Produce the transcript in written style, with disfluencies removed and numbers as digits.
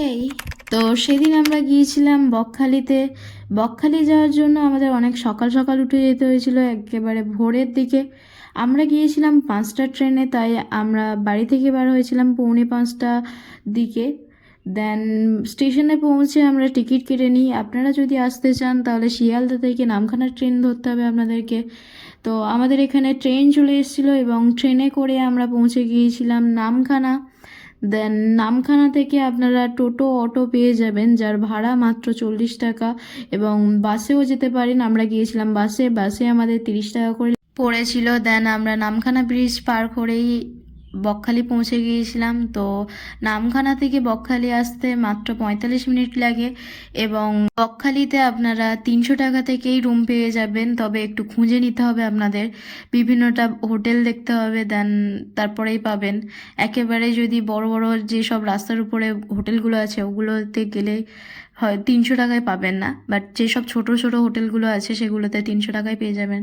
এই তো সেদিন আমরা গিয়েছিলাম বকখালিতে। বকখালি যাওয়ার জন্য আমাদের অনেক সকাল সকাল উঠে যেতে হয়েছিল, একেবারে ভোরের দিকে। আমরা গিয়েছিলাম 5টার ট্রেনে, তাই আমরা বাড়ি থেকে বার হয়েছিলাম 4:45 দিকে। দেন স্টেশনে পৌঁছে আমরা টিকিট কেটে নিই। আপনারা যদি আসতে চান তাহলে শিয়ালদা থেকে নামখানা ট্রেন ধরতে হবে আপনাদেরকে। তো আমাদের এখানে ট্রেন চলে এসেছিলো এবং ট্রেনে করে আমরা পৌঁছে গিয়েছিলাম নামখানা। দেন নামখানা থেকে আপনারা টোটো অটো পেয়ে যাবেন, যার ভাড়া মাত্র 40 টাকা, এবং বাসেও যেতে পারেন। আমরা গিয়েছিলাম বাসে, বাসে আমাদের 30 টাকা করে পড়েছিল। দেন আমরা নামখানা ব্রিজ পার করেই বকখালি পৌঁছে গিয়েছিলাম। তো নামখানা থেকে বকখালি আসতে মাত্র 45 মিনিট লাগে, এবং বকখালিতে আপনারা 300 টাকা থেকেই রুম পেয়ে যাবেন। তবে একটু খুঁজে নিতে হবে আপনাদের, বিভিন্নটা হোটেল দেখতে হবে, দেন তারপরেই পাবেন। একেবারে যদি বড় বড় যেসব রাস্তার উপরে হোটেলগুলো আছে ওগুলোতে গেলে হয় 300 টাকায় পাবেন না, বাট যেসব ছোট ছোট হোটেলগুলো আছে সেগুলোতে 300 টাকায় পেয়ে যাবেন।